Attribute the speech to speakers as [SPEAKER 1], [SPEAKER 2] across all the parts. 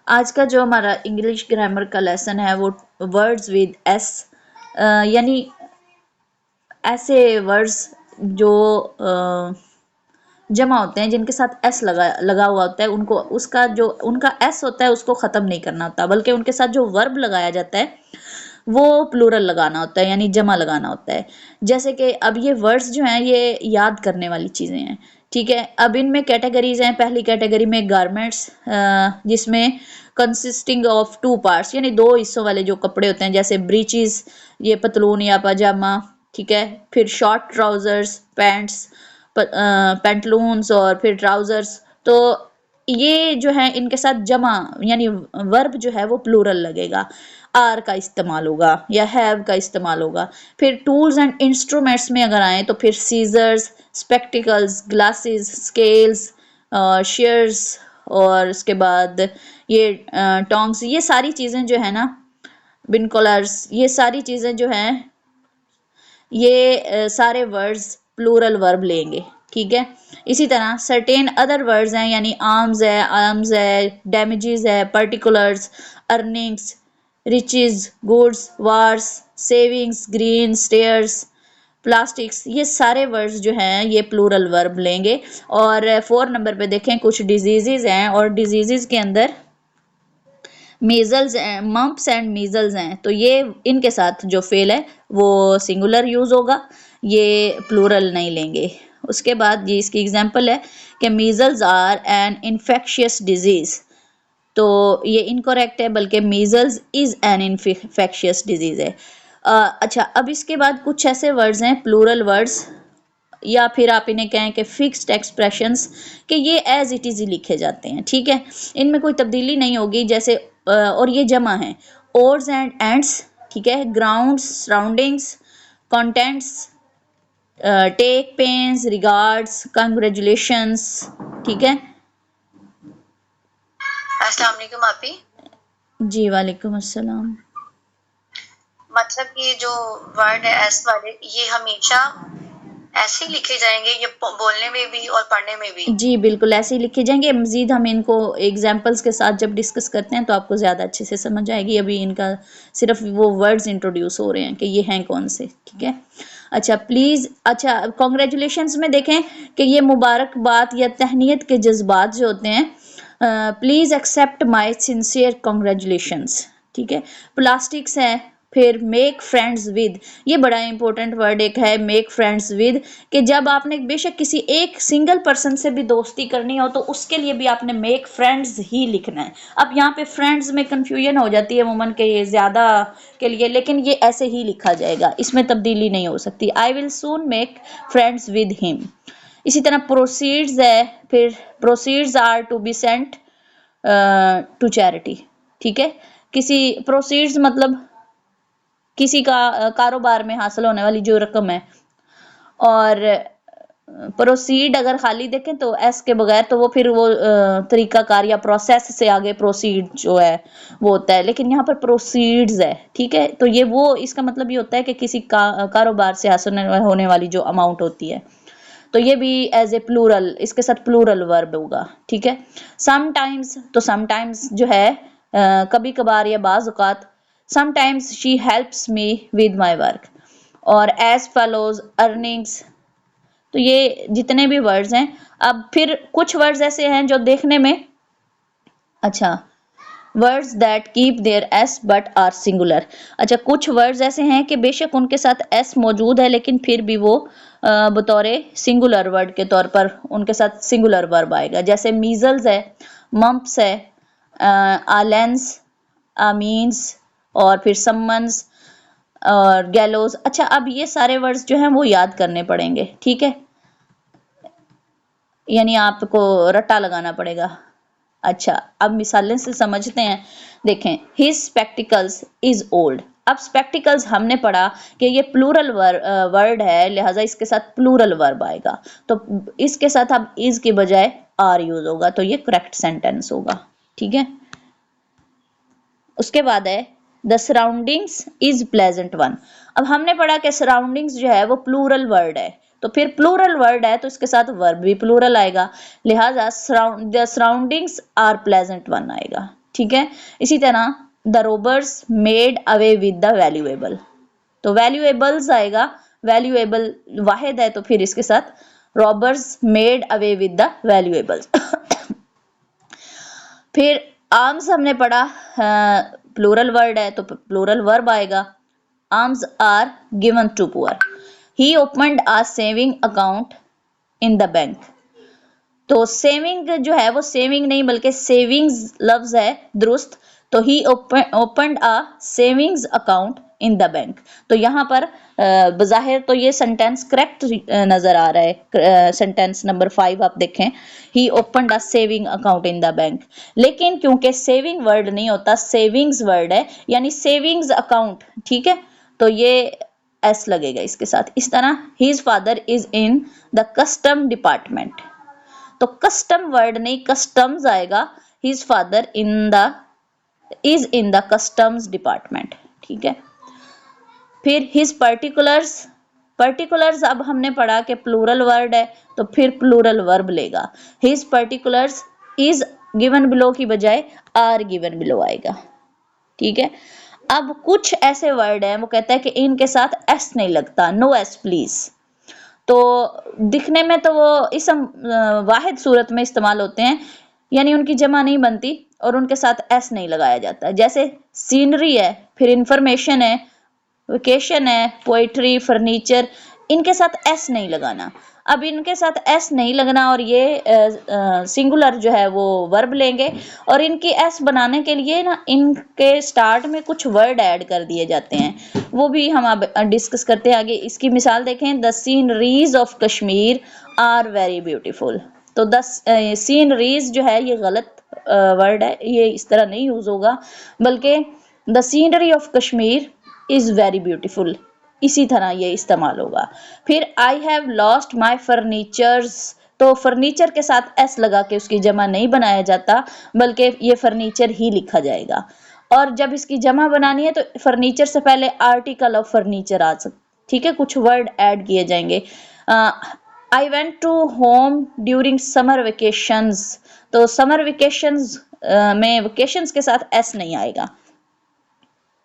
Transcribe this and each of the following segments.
[SPEAKER 1] आज का जो हमारा इंग्लिश ग्रामर का लेसन है वो वर्ड्स विद एस, यानी ऐसे वर्ड्स जो जमा होते हैं जिनके साथ एस लगा हुआ होता है, उनको उसका जो उनका एस होता है उसको ख़त्म नहीं करना होता, बल्कि उनके साथ जो वर्ब लगाया जाता है वो प्लूरल लगाना होता है, यानी जमा लगाना होता है। जैसे कि अब ये वर्ड्स जो हैं ये याद करने वाली चीज़ें हैं, ठीक है। अब इनमें कैटेगरीज हैं। पहली कैटेगरी में गारमेंट्स, जिसमें कंसिस्टिंग ऑफ टू पार्ट्स, यानी दो हिस्सों वाले जो कपड़े होते हैं, जैसे ब्रीचेस, ये पतलून या पजामा, ठीक है। फिर शॉर्ट ट्राउजर्स, पैंट्स, पैंटलून्स और फिर ट्राउजर्स। तो ये जो है इनके साथ जमा यानी वर्ब जो है वो प्लूरल लगेगा, आर का इस्तेमाल होगा या हैव का इस्तेमाल होगा। फिर टूल्स एंड इंस्ट्रूमेंट्स में अगर आए तो फिर scissors, spectacles, glasses, scales, shears, और उसके बाद ये टोंग्स, ये सारी चीज़ें जो है ना, बिनकोलर्स, ये सारी चीज़ें जो हैं ये सारे वर्ड्स प्लूरल वर्ब लेंगे, ठीक है। इसी तरह सर्टेन अदर वर्ड्स हैं, यानी आर्म्स है, डैमेजेस है, particulars, earnings, riches, goods, wars, savings, green, stairs, plastics, ये सारे वर्ड्स जो हैं ये प्लूरल वर्ब लेंगे। और 4 नंबर पे देखें कुछ डिजीजेज हैं, और डिजीजेज के अंदर मीजल्स, मम्प्स एंड मीजल्स हैं, तो ये इनके साथ जो फेल है वो सिंगुलर यूज होगा, ये प्लूरल नहीं लेंगे। उसके बाद ये इसकी एग्जांपल है कि measles are an infectious disease, तो ये इनकरेक्ट है, बल्कि measles is an infectious disease है। अच्छा, अब इसके बाद कुछ ऐसे वर्ड्स हैं प्लूरल वर्ड्स, या फिर आप इन्हें कहें कि फिक्स्ड एक्सप्रेशंस, कि ये एज इट इज ही लिखे जाते हैं, ठीक है। इनमें कोई तब्दीली नहीं होगी। जैसे और ये जमा है, ओर्स एंड एंड्स, ठीक है, grounds, surroundings, contents, take pains, regards, congratulations, ठीक है।
[SPEAKER 2] अस्सलाम वालेकुम आपी।
[SPEAKER 1] जी वालेकुम अस्सलाम।
[SPEAKER 2] मतलब ये जो वर्ड है एस वाले, ये हमेशा ऐसे ही लिखे जाएंगे, ये बोलने में भी और पढ़ने में भी?
[SPEAKER 1] जी बिल्कुल ऐसे ही लिखे जाएंगे। मजीद हम इनको एग्जाम्पल्स के साथ जब डिस्कस करते हैं तो आपको ज़्यादा अच्छे से समझ आएगी। अभी इनका सिर्फ वो वर्ड्स इंट्रोड्यूस हो रहे हैं कि ये हैं कौन से, ठीक है। अच्छा प्लीज़, अच्छा कॉन्ग्रेचुलेशंस में देखें कि ये मुबारकबाद या तहनीत के जज्बात जो होते हैं, please accept my sincere congratulations, ठीक है। प्लास्टिक्स है, फिर मेक फ्रेंड्स विद, ये बड़ा इंपॉर्टेंट वर्ड एक है मेक फ्रेंड्स विद, कि जब आपने बेशक किसी एक सिंगल पर्सन से भी दोस्ती करनी हो तो उसके लिए भी आपने मेक फ्रेंड्स ही लिखना है। अब यहाँ पे फ्रेंड्स में कंफ्यूजन हो जाती है अमूमन के ये ज़्यादा के लिए, लेकिन ये ऐसे ही लिखा जाएगा, इसमें तब्दीली नहीं हो सकती। I will soon make friends with him. इसी तरह प्रोसीड्स है, फिर proceeds are to be sent to charity, ठीक है। किसी प्रोसीड्स मतलब किसी का कारोबार में हासिल होने वाली जो रकम है, और प्रोसीड अगर खाली देखें तो एस के बगैर तो वो फिर वो तरीकाकार या प्रोसेस से आगे प्रोसीड जो है वो होता है, लेकिन यहाँ पर प्रोसीड्स है, ठीक है। तो ये वो इसका मतलब ये होता है कि किसी कारोबार से हासिल होने वाली जो अमाउंट होती है, तो ये भी एज ए प्लूरल, इसके साथ प्लूरल वर्ब होगा, ठीक है। समटाइम्स, तो समटाइम्स जो है कभी कभार या बाज़ औक़ात, sometimes she helps me with my work, और एज फॉलोज अर्निंग्स। तो ये जितने भी वर्ड्स हैं। अब फिर कुछ वर्ड्स ऐसे हैं जो देखने में, अच्छा, words that keep their S but are singular. अच्छा, कुछ वर्ड्स ऐसे हैं कि बेशक उनके साथ एस मौजूद है लेकिन फिर भी वो बतौर सिंगुलर वर्ड के तौर पर उनके साथ सिंगुलर वर्ब आएगा। जैसे मीजल्स है, मम्प्स है, आलेंस, आमीन्स, और फिर सम्मन्स और गैलोज। अच्छा, अब ये सारे वर्ड्स जो हैं वो याद करने पड़ेंगे, ठीक है, यानी आपको रट्टा लगाना पड़ेगा। अच्छा, अब मिसालें से समझते हैं। देखें, हिज स्पेक्टिकल्स इज ओल्ड। अब स्पेक्टिकल्स हमने पढ़ा कि ये प्लूरल वर्ड है, लिहाजा इसके साथ प्लूरल वर्ब आएगा, तो इसके साथ अब इज की बजाय आर यूज होगा, तो ये करेक्ट सेंटेंस होगा, ठीक है। उसके बाद है the surroundings is pleasant one. अब हमने पढ़ा कि सराउंडिंग्स जो है वो प्लूरल वर्ड है, तो फिर प्लूरल वर्ड है तो इसके साथ वर्ब भी प्लूरल आएगा, लिहाजा the surroundings are pleasant one आएगा, ठीक है। इसी तरह the robbers made away with the valuable, तो वैल्यूएबल्स आएगा, वैल्यूएबल वाहिद है तो फिर इसके साथ robbers made away with the valuables. फिर आर्म्स हमने पढ़ा, प्लूरल वर्ड है तो प्लूरल वर्ब आएगा। Arms are given to poor, he opened a saving account in the bank, तो सेविंग जो है वो सेविंग नहीं बल्कि सेविंग्स लफ्ज है दुरुस्त, तो he opened a savings account in the bank, तो यहाँ पर बज़ाहिर तो ये सेंटेंस करेक्ट नजर आ रहा है, सेंटेंस नंबर 5 आप देखें, he opened a saving account in the bank, लेकिन क्योंकि सेविंग वर्ड नहीं होता, सेविंग्स वर्ड है, यानी सेविंग्स अकाउंट, ठीक है, तो ये एस लगेगा इसके साथ। इस तरह his father is in the custom department, तो कस्टम वर्ड नहीं कस्टम्स आएगा, his father is in the customs department, ठीक है। फिर हिज पर्टिकुलर्स, पर्टिकुलर्स अब हमने पढ़ा कि प्लूरल वर्ड है तो फिर प्लूरल वर्ब लेगा, his particulars is given below की बजाय आर गिवन बिलो आएगा, ठीक है। अब कुछ ऐसे वर्ड हैं वो कहता है कि इनके साथ एस नहीं लगता, नो एस प्लीज, तो दिखने में तो वो इसम वाहिद सूरत में इस्तेमाल होते हैं, यानी उनकी जमा नहीं बनती और उनके साथ एस नहीं लगाया जाता, जैसे सीनरी है, फिर इंफॉर्मेशन है, वेकेशन है, पोइट्री, फर्नीचर, इनके साथ एस नहीं लगाना। अब इनके साथ एस नहीं लगना और ये सिंगुलर जो है वो वर्ब लेंगे, और इनकी एस बनाने के लिए ना इनके स्टार्ट में कुछ वर्ड ऐड कर दिए जाते हैं, वो भी हम अब डिस्कस करते हैं आगे। इसकी मिसाल देखें, the sceneries of Kashmir are very beautiful, तो द सीनरीज जो है ये गलत वर्ड है, ये इस तरह नहीं यूज होगा, बल्कि the scenery of Kashmir is very beautiful, इसी तरह ये इस्तेमाल होगा। फिर I have lost my furnitures, तो फर्नीचर के साथ एस लगा के उसकी जमा नहीं बनाया जाता, बल्कि ये फर्नीचर ही लिखा जाएगा, और जब इसकी जमा बनानी है तो फर्नीचर से पहले आर्टिकल ऑफ फर्नीचर आ सकता, ठीक है, कुछ वर्ड ऐड किए जाएंगे। I went to home during summer vacations, तो समर वेकेशंस में वेकेशंस के साथ एस नहीं आएगा,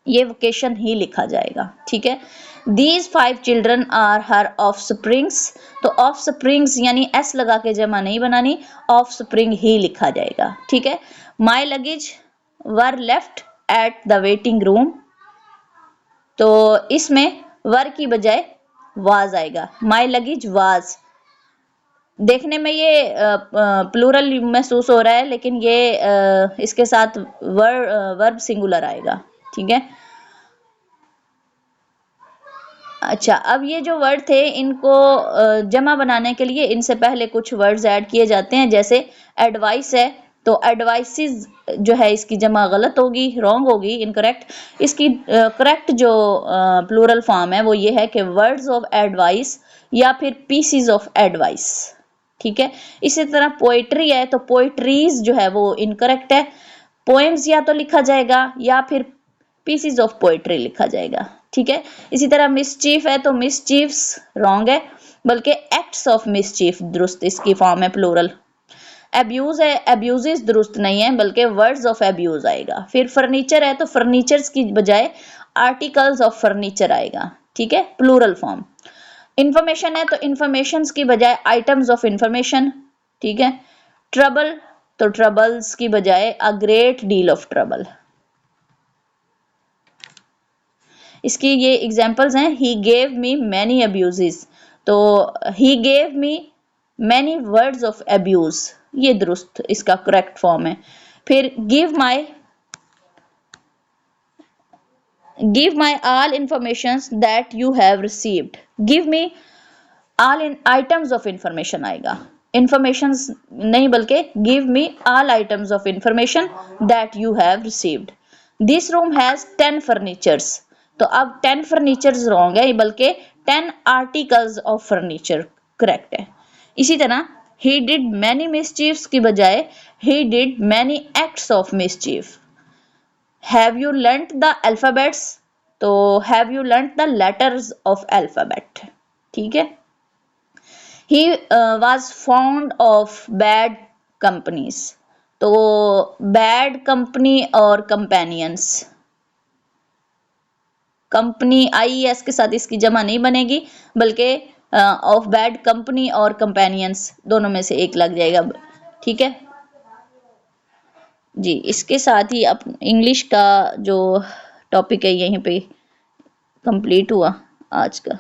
[SPEAKER 1] ये वेकेशन ही लिखा जाएगा, ठीक है। These 5 children are her offsprings, तो ऑफ स्प्रिंग्स यानी एस लगा के जमा नहीं बनानी, ऑफ स्प्रिंग ही लिखा जाएगा, ठीक है। My luggage were left at the waiting room, तो इसमें वर की बजाय वाज आएगा, माई लगेज वाज, देखने में ये प्लूरल महसूस हो रहा है, लेकिन ये इसके साथ वर्ब सिंगुलर आएगा, ठीक है। अच्छा, अब ये जो वर्ड थे इनको जमा बनाने के लिए इनसे पहले कुछ वर्ड्स ऐड किए जाते हैं, जैसे एडवाइस है तो एडवाइसेस जो है इसकी जमा गलत होगी, रॉन्ग होगी, इनकरेक्ट। इसकी करेक्ट जो प्लूरल फॉर्म है वो ये है कि वर्ड्स ऑफ एडवाइस या फिर पीसीज ऑफ एडवाइस, ठीक है। इसी तरह पोइट्री है तो पोइट्रीज जो है वो इनकरेक्ट है, पोएम्स या तो लिखा जाएगा या फिर पीसीज ऑफ पोइट्री लिखा जाएगा, ठीक है। इसी तरह मिसचीफ है तो मिसचीफ्स रॉन्ग है, बल्कि एक्ट्स ऑफ मिसचीफ दुरुस्त इसकी फॉर्म है प्लूरल। एब्यूज है, एब्यूजेस दुरुस्त नहीं है, बल्कि वर्ड्स ऑफ एब्यूज आएगा। फिर फर्नीचर है तो फर्नीचर्स की बजाय आर्टिकल्स ऑफ फर्नीचर आएगा, ठीक है, प्लूरल फॉर्म। इंफॉर्मेशन है तो इंफॉर्मेशंस की बजाय आइटम्स ऑफ इंफॉर्मेशन, ठीक है। ट्रबल तो ट्रबल्स की बजाय a great deal of trouble. इसकी ये एग्जांपल्स हैं, he gave me many abuses, तो he gave me many words of abuse, ये दुरुस्त इसका करेक्ट फॉर्म है। फिर give my all information that you have received, give me all in items of information आएगा, इंफॉर्मेशन नहीं बल्कि give me all items of information that you have received. This room has 10 furnitures, तो अब 10 furnitures wrong है, बल्कि 10 articles of furniture correct है। इसी तरह he did many mischiefs की बजाय he did many acts of mischief। have you learnt the alphabets, तो have you learnt the letters of alphabet, ठीक है। he was fond of bad companies, तो bad company और कंपेनियंस, कंपनी IES के साथ इसकी जमा नहीं बनेगी, बल्कि ऑफ बैड कंपनी और कंपेनियंस दोनों में से एक लग जाएगा। ठीक है जी, इसके साथ ही अब इंग्लिश का जो टॉपिक है यहीं पे कंप्लीट हुआ आज का।